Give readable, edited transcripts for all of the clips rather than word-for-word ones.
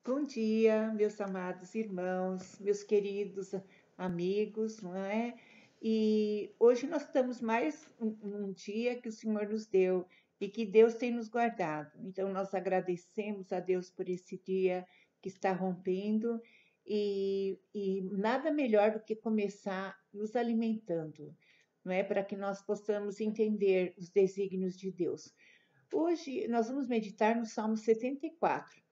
Bom dia, meus amados irmãos, meus queridos amigos, não é? E hoje nós estamos mais um dia que o Senhor nos deu e que Deus tem nos guardado. Então nós agradecemos a Deus por esse dia que está rompendo e nada melhor do que começar nos alimentando, não é? Para que nós possamos entender os desígnios de Deus. Hoje nós vamos meditar no Salmo 74.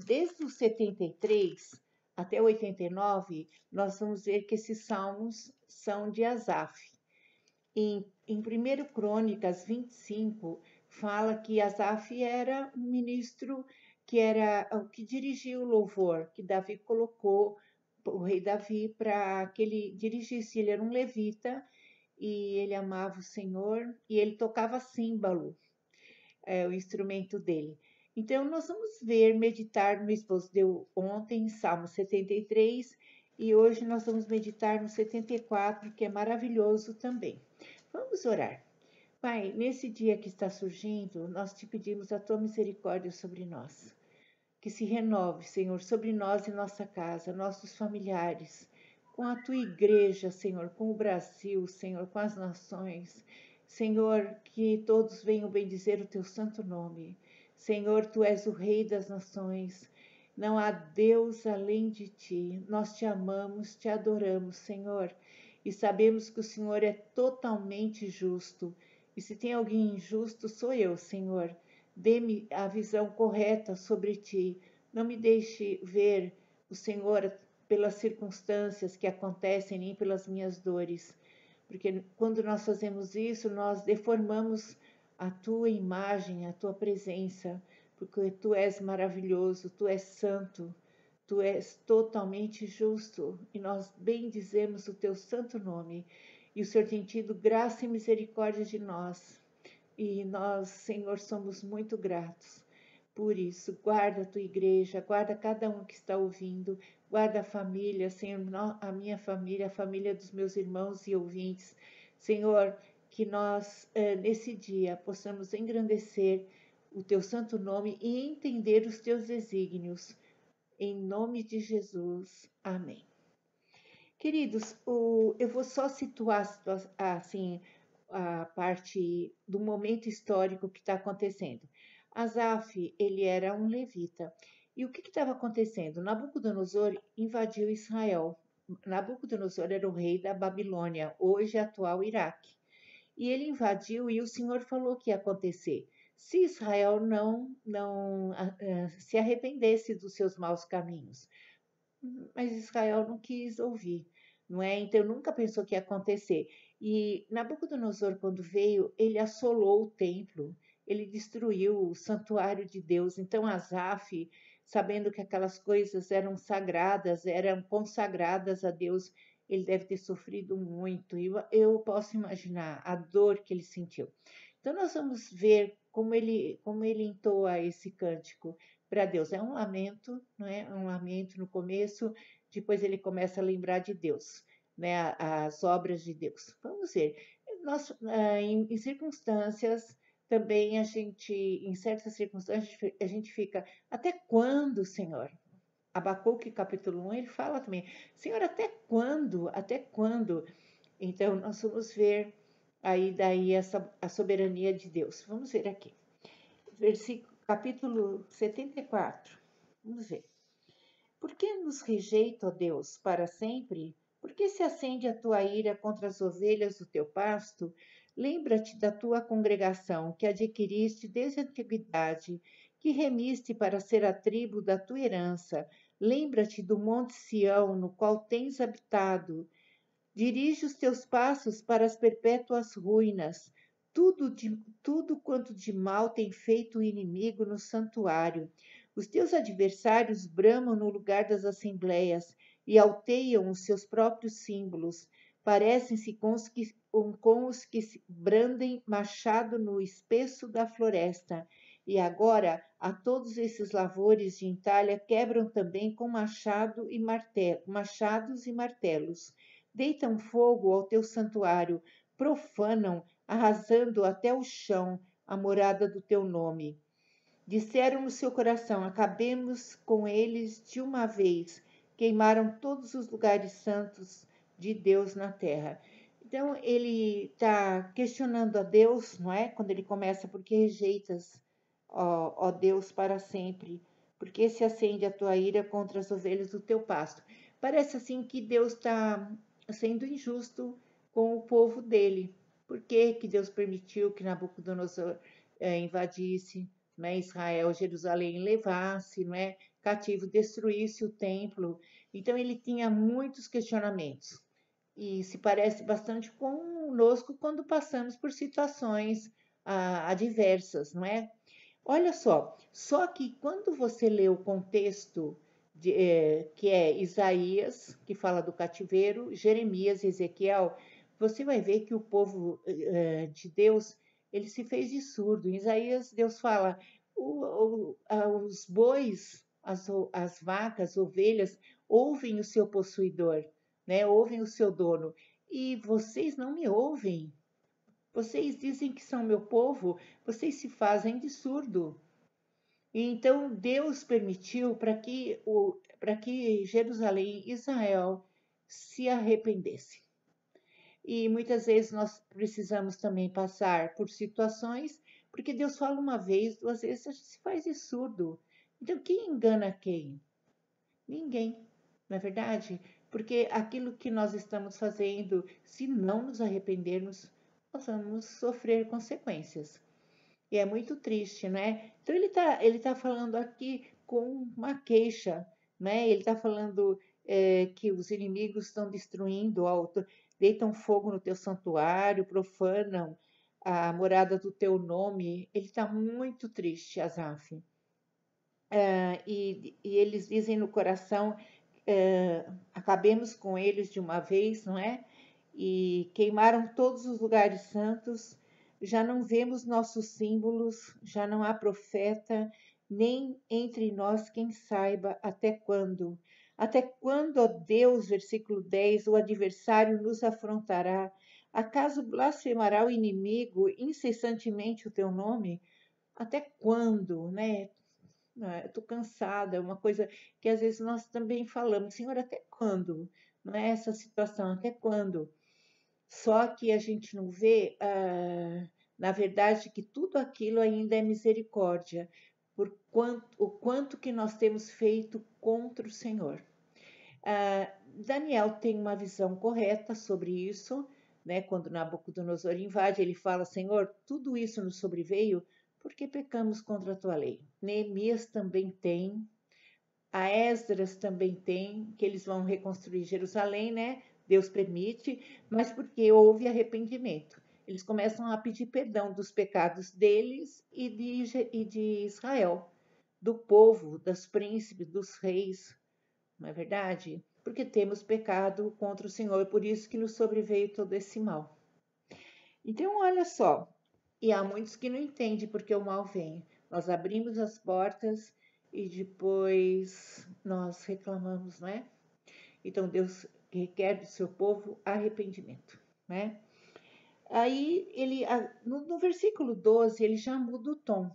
Desde o 73 até o 89, nós vamos ver que esses salmos são de Asaf. Em 1 Crônicas 25, fala que Asaf era um ministro que era o que dirigia o louvor, que Davi colocou, o rei Davi, para que ele dirigisse. Ele era um levita e ele amava o Senhor e ele tocava símbolo, o instrumento dele. Então, nós vamos meditar no esposo deu ontem, Salmo 73, e hoje nós vamos meditar no 74, que é maravilhoso também. Vamos orar. Pai, nesse dia que está surgindo, nós te pedimos a tua misericórdia sobre nós. Que se renove, Senhor, sobre nós e nossa casa, nossos familiares, com a tua igreja, Senhor, com o Brasil, Senhor, com as nações. Senhor, que todos venham bendizer o teu santo nome. Senhor, tu és o Rei das nações. Não há Deus além de ti. Nós te amamos, te adoramos, Senhor, e sabemos que o Senhor é totalmente justo. E se tem alguém injusto, sou eu, Senhor. Dê-me a visão correta sobre ti. Não me deixe ver o Senhor pelas circunstâncias que acontecem, nem pelas minhas dores. Porque quando nós fazemos isso, nós deformamos a tua imagem, a tua presença, porque tu és maravilhoso, tu és santo, tu és totalmente justo, e nós bendizemos o teu santo nome. E o Senhor tem tido graça e misericórdia de nós. E nós, Senhor, somos muito gratos. Por isso, guarda a tua igreja, guarda cada um que está ouvindo, guarda a família, Senhor, a minha família, a família dos meus irmãos e ouvintes. Senhor, que nós, nesse dia, possamos engrandecer o teu santo nome e entender os teus desígnios. Em nome de Jesus. Amém. Queridos, eu vou só situar assim, a parte do momento histórico que está acontecendo. Asaf, ele era um levita. E o que estava acontecendo? Nabucodonosor invadiu Israel. Nabucodonosor era o rei da Babilônia, hoje atual Iraque. E ele invadiu e o Senhor falou que ia acontecer. Se Israel não se arrependesse dos seus maus caminhos. Mas Israel não quis ouvir, não é? Então nunca pensou que ia acontecer. E Nabucodonosor, quando veio, ele assolou o templo, ele destruiu o santuário de Deus. Então Asaf, sabendo que aquelas coisas eram sagradas, eram consagradas a Deus, ele deve ter sofrido muito. E eu posso imaginar a dor que ele sentiu. Então nós vamos ver como ele entoa esse cântico para Deus. É um lamento, não é? Um lamento no começo, depois ele começa a lembrar de Deus, né? As obras de Deus. Vamos ver. Nós, em circunstâncias, também em certas circunstâncias, a gente fica, até quando, Senhor? Abacuque capítulo 1, ele fala também, Senhor, até quando? Até quando? Então, nós vamos ver aí daí a soberania de Deus. Vamos ver aqui. Capítulo 74. Vamos ver. Por que nos rejeita, ó Deus, para sempre? Por que se acende a tua ira contra as ovelhas do teu pasto? Lembra-te da tua congregação, que adquiriste desde a antiguidade, que remiste para ser a tribo da tua herança. Lembra-te do monte Sião, no qual tens habitado. Dirige os teus passos para as perpétuas ruínas. Tudo quanto de mal tem feito o inimigo no santuário. Os teus adversários bramam no lugar das assembleias e alteiam os seus próprios símbolos. Parecem-se com os que brandem machado no espesso da floresta. E agora, a todos esses lavores de entalha quebram também com machados e martelos. Deitam fogo ao teu santuário, profanam, arrasando até o chão a morada do teu nome. Disseram no seu coração: acabemos com eles de uma vez. Queimaram todos os lugares santos de Deus na terra. Então, ele está questionando a Deus, não é? Quando ele começa, porque rejeitas, ó Deus, para sempre? Porque se acende a tua ira contra as ovelhas do teu pasto? Parece assim que Deus está sendo injusto com o povo dele. Por que que Deus permitiu que Nabucodonosor invadisse, né, Israel, Jerusalém, levasse, não é, cativo, destruísse o templo? Então ele tinha muitos questionamentos e se parece bastante conosco quando passamos por situações adversas, não é? Olha só que quando você lê o contexto que é Isaías, que fala do cativeiro, Jeremias e Ezequiel, você vai ver que o povo de Deus, ele se fez de surdo. Em Isaías, Deus fala, os bois, as vacas, ovelhas, ouvem o seu possuidor, né? Ouvem o seu dono. E vocês não me ouvem. Vocês dizem que são meu povo, vocês se fazem de surdo. E então Deus permitiu para que Jerusalém, Israel, se arrependesse. E muitas vezes nós precisamos também passar por situações, porque Deus fala uma vez, duas vezes, a gente se faz de surdo. Então, quem engana quem? Ninguém, não é verdade? Porque aquilo que nós estamos fazendo, se não nos arrependermos, nós vamos sofrer consequências. E é muito triste, né? Então ele tá falando aqui com uma queixa, né? Ele está falando que os inimigos estão destruindo, deitam fogo no teu santuário, profanam a morada do teu nome. Ele está muito triste, Asaf. E eles dizem no coração, acabemos com eles de uma vez, não é? E queimaram todos os lugares santos, já não vemos nossos símbolos, já não há profeta, nem entre nós quem saiba até quando. Até quando, ó Deus, versículo 10, o adversário nos afrontará? Acaso blasfemará o inimigo incessantemente o teu nome? Até quando, né? Eu estou cansada, é uma coisa que às vezes nós também falamos, Senhor, até quando? Não é essa situação, até quando? Só que a gente não vê, na verdade, que tudo aquilo ainda é misericórdia, o quanto que nós temos feito contra o Senhor. Daniel tem uma visão correta sobre isso, né? Quando Nabucodonosor invade, ele fala, Senhor, tudo isso nos sobreveio porque pecamos contra a tua lei. Neemias também tem, a Esdras também tem, que eles vão reconstruir Jerusalém, né? Deus permite, mas porque houve arrependimento. Eles começam a pedir perdão dos pecados deles e de Israel, do povo, dos príncipes, dos reis, não é verdade? Porque temos pecado contra o Senhor, por isso que nos sobreveio todo esse mal. Então, olha só, e há muitos que não entendem porque o mal vem. Nós abrimos as portas e depois nós reclamamos, não é? Então, Deus requer do seu povo arrependimento, né? Aí, no versículo 12, ele já muda o tom.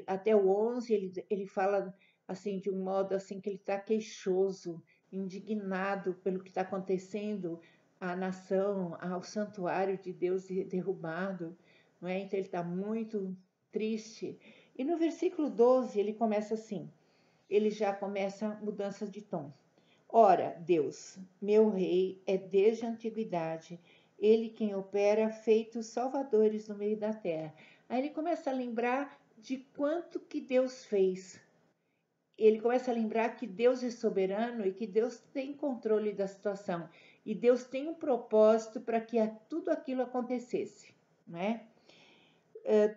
Até o 11, ele fala assim, de um modo assim, que ele está queixoso, indignado pelo que está acontecendo à nação, ao santuário de Deus derrubado, não é? Então, ele está muito triste. E no versículo 12, ele começa assim, ele já começa mudança de tom. Ora, Deus, meu rei, é desde a antiguidade, ele quem opera feitos salvadores no meio da terra. Aí ele começa a lembrar de quanto que Deus fez. Ele começa a lembrar que Deus é soberano e que Deus tem controle da situação. E Deus tem um propósito para que tudo aquilo acontecesse, né?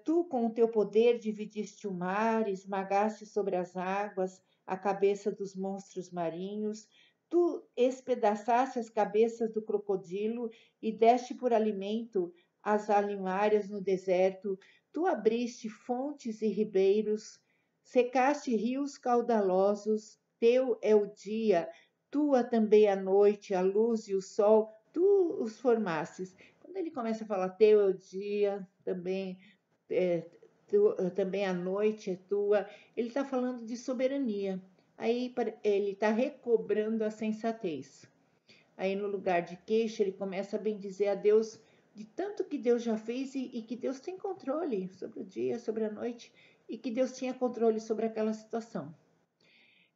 Tu, com o teu poder, dividiste o mar, esmagaste sobre as águas a cabeça dos monstros marinhos. Tu espedaçaste as cabeças do crocodilo e deste por alimento as alimárias no deserto. Tu abriste fontes e ribeiros, secaste rios caudalosos. Teu é o dia, tua também a noite, a luz e o sol, tu os formastes. Quando ele começa a falar teu é o dia também, também a noite é tua. Ele está falando de soberania. Aí ele está recobrando a sensatez. Aí no lugar de queixa, ele começa a bendizer a Deus de tanto que Deus já fez e que Deus tem controle sobre o dia, sobre a noite, e que Deus tinha controle sobre aquela situação.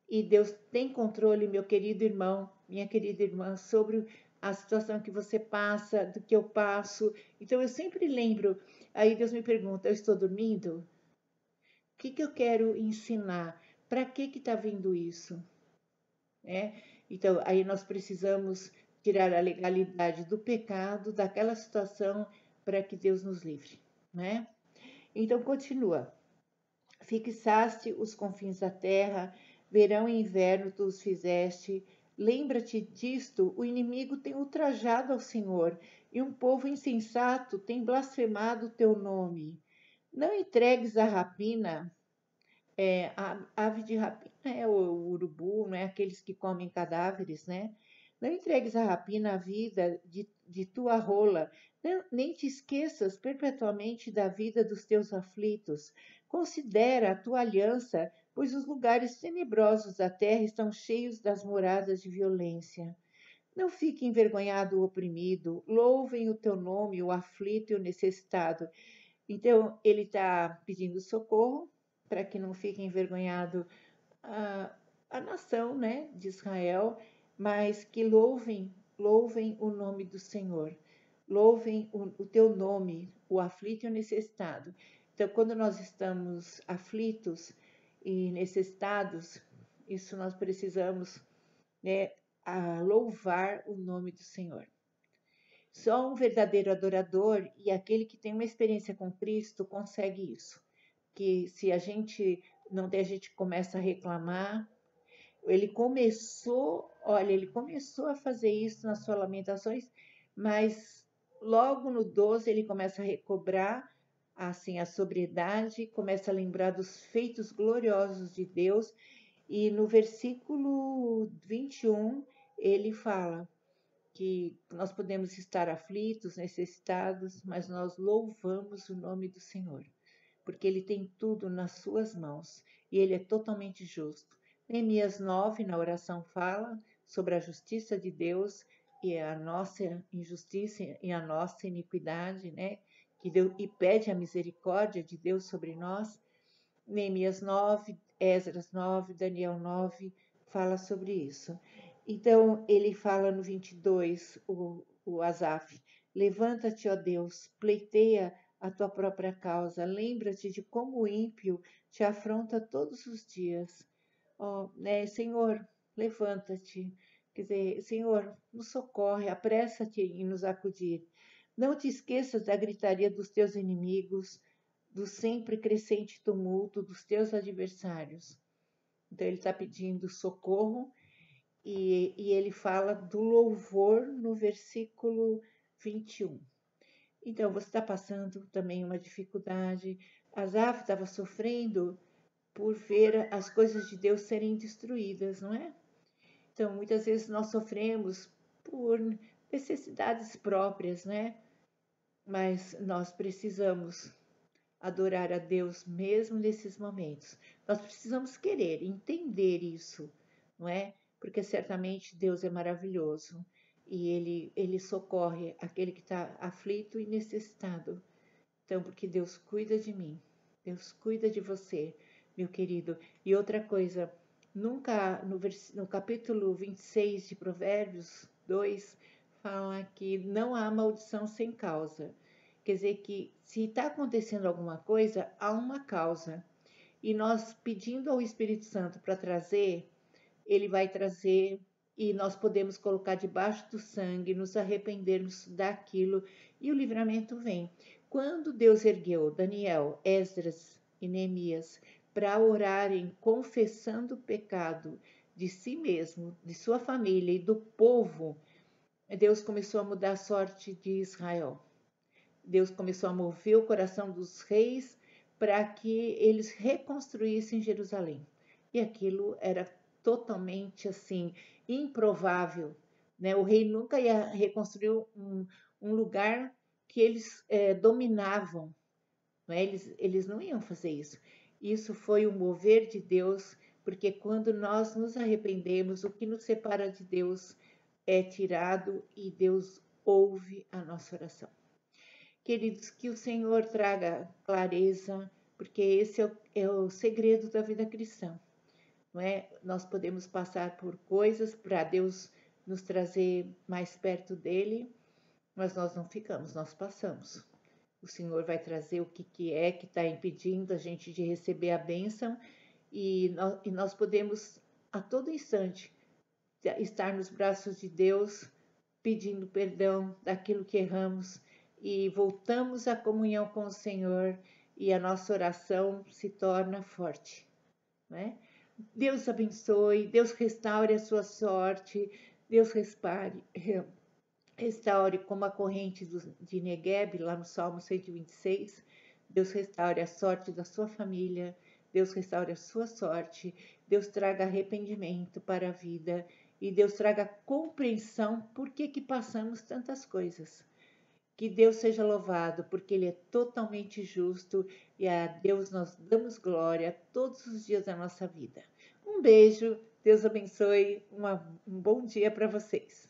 E Deus tem controle, meu querido irmão, minha querida irmã, sobre a situação que você passa, do que eu passo. Então eu sempre lembro, aí Deus me pergunta, eu estou dormindo? O que que eu quero ensinar? Para que está vindo isso? Né? Então, aí nós precisamos tirar a legalidade do pecado, daquela situação, para que Deus nos livre, né? Então, continua. Fixaste os confins da terra, verão e inverno tu os fizeste. Lembra-te disto, o inimigo tem ultrajado ao Senhor, e um povo insensato tem blasfemado o teu nome. Não entregues a rapina, a ave de rapina é o urubu, não é aqueles que comem cadáveres, né? Não entregues a rapina a vida de tua rola, nem te esqueças perpetuamente da vida dos teus aflitos. Considera a tua aliança, pois os lugares tenebrosos da terra estão cheios das moradas de violência. Não fique envergonhado o oprimido, louvem o teu nome, o aflito e o necessitado. Então, ele está pedindo socorro para que não fique envergonhado a nação, né, de Israel, mas que louvem o nome do Senhor, louvem o teu nome, o aflito e o necessitado. Então, quando nós estamos aflitos e necessitados, isso nós precisamos, né, louvar o nome do Senhor. Só um verdadeiro adorador e aquele que tem uma experiência com Cristo consegue isso. Que se a gente não tem, a gente começa a reclamar. Ele começou a fazer isso nas suas lamentações, mas logo no 12 ele começa a recobrar assim a sobriedade, começa a lembrar dos feitos gloriosos de Deus, e no versículo 21 ele fala que nós podemos estar aflitos, necessitados, mas nós louvamos o nome do Senhor, porque Ele tem tudo nas suas mãos e Ele é totalmente justo. Neemias 9, na oração, fala sobre a justiça de Deus e a nossa injustiça e a nossa iniquidade, né? E pede a misericórdia de Deus sobre nós. Neemias 9, Esdras 9, Daniel 9 fala sobre isso. Então, ele fala no 22, o Asaf, levanta-te, ó Deus, pleiteia a tua própria causa, lembra-te de como o ímpio te afronta todos os dias. Ó, né, Senhor, levanta-te, quer dizer, Senhor, nos socorre, apressa-te em nos acudir. Não te esqueças da gritaria dos teus inimigos, do sempre crescente tumulto dos teus adversários. Então, ele está pedindo socorro e ele fala do louvor no versículo 21. Então, você está passando também uma dificuldade. Asaf estava sofrendo por ver as coisas de Deus serem destruídas, não é? Então, muitas vezes nós sofremos por necessidades próprias, né? Mas nós precisamos adorar a Deus mesmo nesses momentos. Nós precisamos querer, entender isso, não é? Porque certamente Deus é maravilhoso e Ele socorre aquele que está aflito e necessitado. Então, porque Deus cuida de mim, Deus cuida de você, meu querido. E outra coisa, nunca no capítulo 26 de Provérbios 2, fala que não há maldição sem causa. Quer dizer que se está acontecendo alguma coisa, há uma causa. E nós pedindo ao Espírito Santo para trazer, ele vai trazer e nós podemos colocar debaixo do sangue, nos arrependermos daquilo e o livramento vem. Quando Deus ergueu Daniel, Esdras e Neemias para orarem confessando o pecado de si mesmo, de sua família e do povo, Deus começou a mudar a sorte de Israel. Deus começou a mover o coração dos reis para que eles reconstruíssem Jerusalém. E aquilo era totalmente assim, improvável. Né? O rei nunca ia reconstruir um lugar que eles dominavam. não é? Eles não iam fazer isso. Isso foi o mover de Deus, porque quando nós nos arrependemos, o que nos separa de Deus é tirado e Deus ouve a nossa oração. Queridos, que o Senhor traga clareza, porque esse é o segredo da vida cristã, não é? Nós podemos passar por coisas para Deus nos trazer mais perto dele, mas nós não ficamos, nós passamos. O Senhor vai trazer o que é que está impedindo a gente de receber a bênção e nós podemos a todo instante estar nos braços de Deus, pedindo perdão daquilo que erramos e voltamos à comunhão com o Senhor e a nossa oração se torna forte, né? Deus abençoe, Deus restaure a sua sorte, Deus restaure como a corrente de Negueb, lá no Salmo 126, Deus restaure a sorte da sua família, Deus restaure a sua sorte, Deus traga arrependimento para a vida e Deus traga compreensão por que passamos tantas coisas. Que Deus seja louvado, porque Ele é totalmente justo e a Deus nós damos glória todos os dias da nossa vida. Um beijo, Deus abençoe, um bom dia para vocês.